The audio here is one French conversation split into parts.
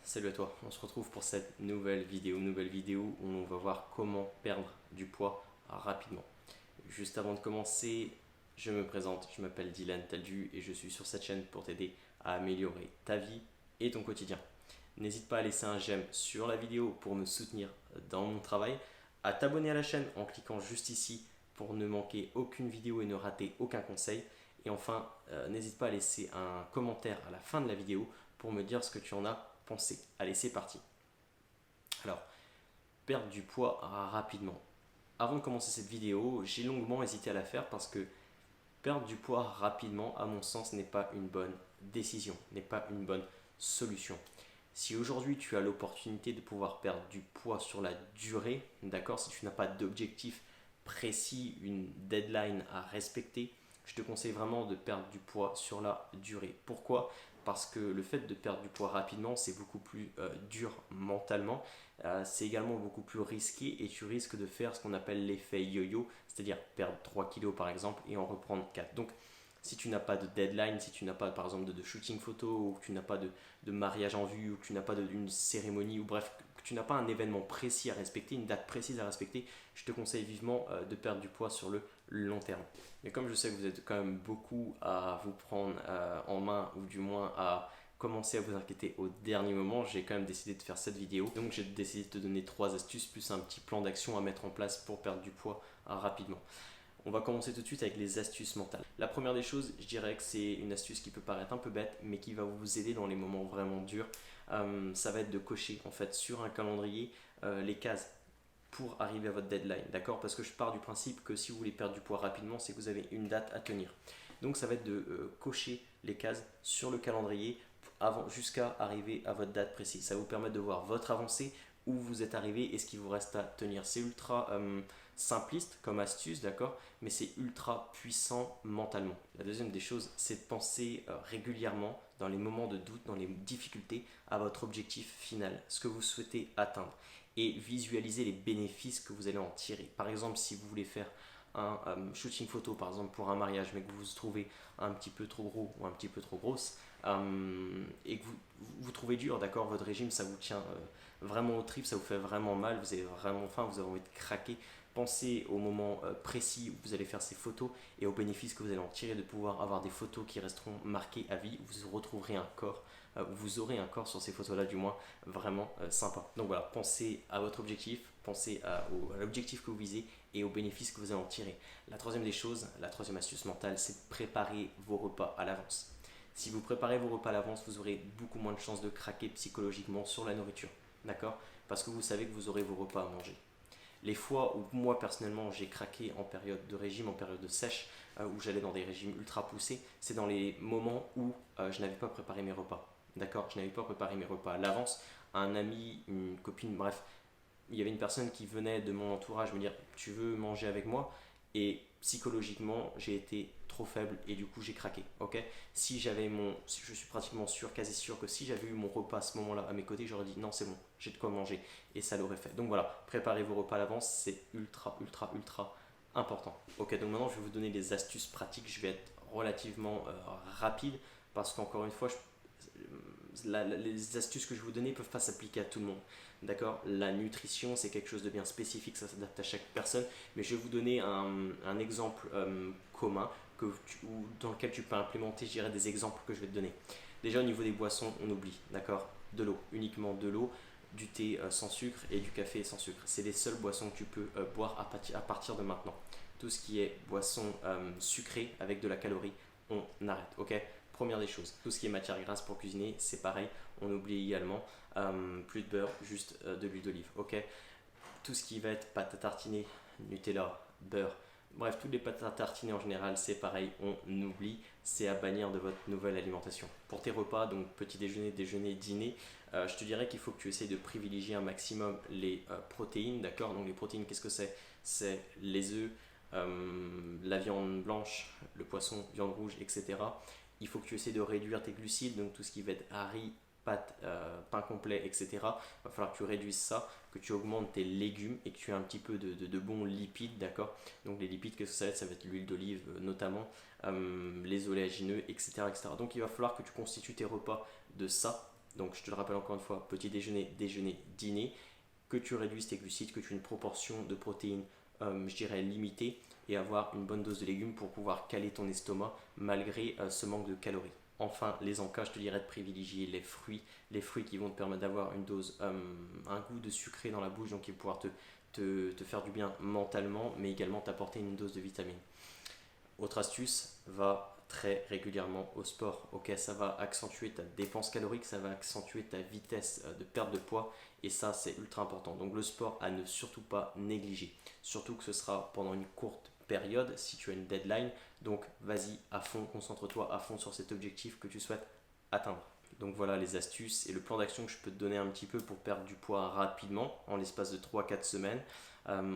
Salut à toi, on se retrouve pour cette nouvelle vidéo où on va voir comment perdre du poids rapidement. Juste avant de commencer, je me présente, je m'appelle Dylan Taldu et je suis sur cette chaîne pour t'aider à améliorer ta vie et ton quotidien. N'hésite pas à laisser un j'aime sur la vidéo pour me soutenir dans mon travail, à t'abonner à la chaîne en cliquant juste ici pour ne manquer aucune vidéo et ne rater aucun conseil. Et enfin, n'hésite pas à laisser un commentaire à la fin de la vidéo pour me dire ce que tu en as pensé. Allez, c'est parti. Alors, perdre du poids rapidement. Avant de commencer cette vidéo, j'ai longuement hésité à la faire parce que perdre du poids rapidement, à mon sens, n'est pas une bonne décision, n'est pas une bonne solution. Si aujourd'hui tu as l'opportunité de pouvoir perdre du poids sur la durée, d'accord, si tu n'as pas d'objectif précis, une deadline à respecter, je te conseille vraiment de perdre du poids sur la durée. Pourquoi? Parce que le fait de perdre du poids rapidement, c'est beaucoup plus dur mentalement, c'est également beaucoup plus risqué et tu risques de faire ce qu'on appelle l'effet yo-yo, c'est-à-dire perdre 3 kilos par exemple et en reprendre 4. Donc si tu n'as pas de deadline, si tu n'as pas par exemple de shooting photo, ou que tu n'as pas de mariage en vue, ou que tu n'as pas d'une cérémonie, ou bref, que tu n'as pas un événement précis à respecter, une date précise à respecter, je te conseille vivement de perdre du poids sur le long terme. Mais comme je sais que vous êtes quand même beaucoup à vous prendre en main, ou du moins à commencer à vous inquiéter au dernier moment, j'ai quand même décidé de faire cette vidéo. Donc j'ai décidé de te donner 3 astuces plus un petit plan d'action à mettre en place pour perdre du poids rapidement. On va commencer tout de suite avec les astuces mentales. La première des choses, je dirais que c'est une astuce qui peut paraître un peu bête, mais qui va vous aider dans les moments vraiment durs. Ça va être de cocher en fait sur un calendrier les cases pour arriver à votre deadline, d'accord? Parce que je pars du principe que si vous voulez perdre du poids rapidement, c'est que vous avez une date à tenir. Donc ça va être de cocher les cases sur le calendrier jusqu'à arriver à votre date précise. Ça va vous permettre de voir votre avancée, où vous êtes arrivé et ce qu'il vous reste à tenir. C'est ultra simpliste comme astuce, d'accord, mais c'est ultra puissant mentalement. La deuxième des choses, c'est de penser régulièrement, dans les moments de doute, dans les difficultés, à votre objectif final, ce que vous souhaitez atteindre, et visualiser les bénéfices que vous allez en tirer. Par exemple, si vous voulez faire un shooting photo, par exemple pour un mariage, mais que vous vous trouvez un petit peu trop gros ou un petit peu trop grosse, et que vous trouvez dur, d'accord, votre régime, ça vous tient vraiment au trip, ça vous fait vraiment mal, vous avez vraiment faim, vous avez envie de craquer. Pensez au moment précis où vous allez faire ces photos et aux bénéfices que vous allez en tirer de pouvoir avoir des photos qui resteront marquées à vie. Vous retrouverez un corps, vous aurez un corps sur ces photos-là, du moins, vraiment sympa. Donc voilà, pensez à votre objectif, pensez à l'objectif que vous visez et aux bénéfices que vous allez en tirer. La troisième des choses, la troisième astuce mentale, c'est de préparer vos repas à l'avance. Si vous préparez vos repas à l'avance, vous aurez beaucoup moins de chances de craquer psychologiquement sur la nourriture. D'accord? Parce que vous savez que vous aurez vos repas à manger. Les fois où moi personnellement j'ai craqué en période de régime, en période de sèche, où j'allais dans des régimes ultra poussés, c'est dans les moments où je n'avais pas préparé mes repas. D'accord? Je n'avais pas préparé mes repas à l'avance. Un ami, une copine, bref, il y avait une personne qui venait de mon entourage me dire tu veux manger avec moi, et psychologiquement j'ai été trop faible et du coup j'ai craqué. Ok, si je suis pratiquement sûr, quasi sûr que si j'avais eu mon repas à ce moment-là à mes côtés, j'aurais dit non, c'est bon, j'ai de quoi manger, et ça l'aurait fait. Donc voilà, préparez vos repas à l'avance, c'est ultra important. Ok, donc maintenant je vais vous donner des astuces pratiques. Je vais être relativement rapide parce qu'encore une fois les astuces que je vais vous donner ne peuvent pas s'appliquer à tout le monde. D'accord? La nutrition, c'est quelque chose de bien spécifique, ça s'adapte à chaque personne. Mais je vais vous donner un exemple commun dans lequel tu peux implémenter, je dirais, des exemples que je vais te donner. Déjà, au niveau des boissons, on oublie, d'accord? De l'eau, uniquement de l'eau, du thé sans sucre et du café sans sucre. C'est les seules boissons que tu peux boire à partir de maintenant. Tout ce qui est boisson sucrée avec de la calorie, on arrête, ok? Première des choses. Tout ce qui est matière grasse pour cuisiner, c'est pareil, on oublie également. Plus de beurre, juste de l'huile d'olive, ok? Tout ce qui va être pâte à tartiner, Nutella, beurre, bref, toutes les pâtes à tartiner en général, c'est pareil, on oublie, c'est à bannir de votre nouvelle alimentation. Pour tes repas, donc petit déjeuner, déjeuner, dîner, je te dirais qu'il faut que tu essayes de privilégier un maximum les protéines, d'accord? Donc les protéines, qu'est-ce que c'est? C'est les œufs, la viande blanche, le poisson, viande rouge, etc. Il faut que tu essaies de réduire tes glucides, donc tout ce qui va être haricots, pâtes, pain complet, etc. Il va falloir que tu réduises ça, que tu augmentes tes légumes et que tu aies un petit peu de bons lipides, d'accord? Donc les lipides, qu'est-ce que ça va être? Ça va être l'huile d'olive notamment, les oléagineux, etc., etc. Donc il va falloir que tu constitues tes repas de ça, Donc je te le rappelle encore une fois, petit déjeuner, déjeuner, dîner, que tu réduises tes glucides, que tu aies une proportion de protéines, je dirais, limitée, et avoir une bonne dose de légumes pour pouvoir caler ton estomac malgré ce manque de calories. Enfin, les encas, je te dirais de privilégier les fruits qui vont te permettre d'avoir une dose, un goût de sucré dans la bouche, donc qui va pouvoir te faire du bien mentalement, mais également t'apporter une dose de vitamines. Autre astuce, va très régulièrement au sport. Ok, ça va accentuer ta dépense calorique, ça va accentuer ta vitesse de perte de poids et ça c'est ultra important. Donc le sport à ne surtout pas négliger. Surtout que ce sera pendant une courte période si tu as une deadline. Donc vas-y à fond, concentre-toi à fond sur cet objectif que tu souhaites atteindre. Donc voilà les astuces et le plan d'action que je peux te donner un petit peu pour perdre du poids rapidement en l'espace de 3-4 semaines.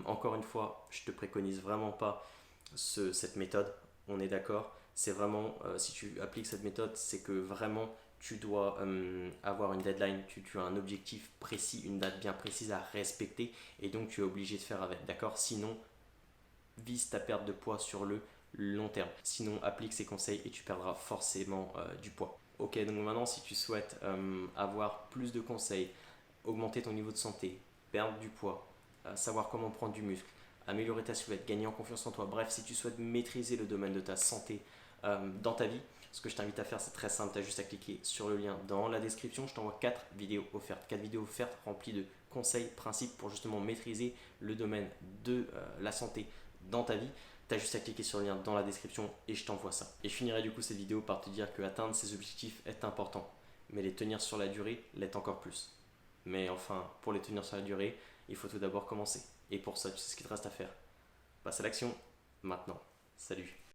Encore une fois, je te préconise vraiment pas cette méthode, on est d'accord. C'est vraiment, si tu appliques cette méthode, c'est que vraiment tu dois avoir une deadline, tu as un objectif précis, une date bien précise à respecter et donc tu es obligé de faire avec, d'accord. Sinon, vise ta perte de poids sur le long terme. Sinon, applique ces conseils et tu perdras forcément du poids. Ok, donc maintenant, si tu souhaites avoir plus de conseils, augmenter ton niveau de santé, perdre du poids, savoir comment prendre du muscle, améliorer ta silhouette, gagner en confiance en toi, bref, si tu souhaites maîtriser le domaine de ta santé dans ta vie, ce que je t'invite à faire, c'est très simple, tu as juste à cliquer sur le lien dans la description, je t'envoie 4 vidéos offertes, 4 vidéos offertes remplies de conseils, principes pour justement maîtriser le domaine de la santé dans ta vie. Tu as juste à cliquer sur le lien dans la description et je t'envoie ça. Et je finirai du coup cette vidéo par te dire que atteindre ces objectifs est important, mais les tenir sur la durée l'est encore plus. Mais enfin, pour les tenir sur la durée, il faut tout d'abord commencer. Et pour ça, tu sais ce qu'il te reste à faire. Passe à l'action, maintenant. Salut.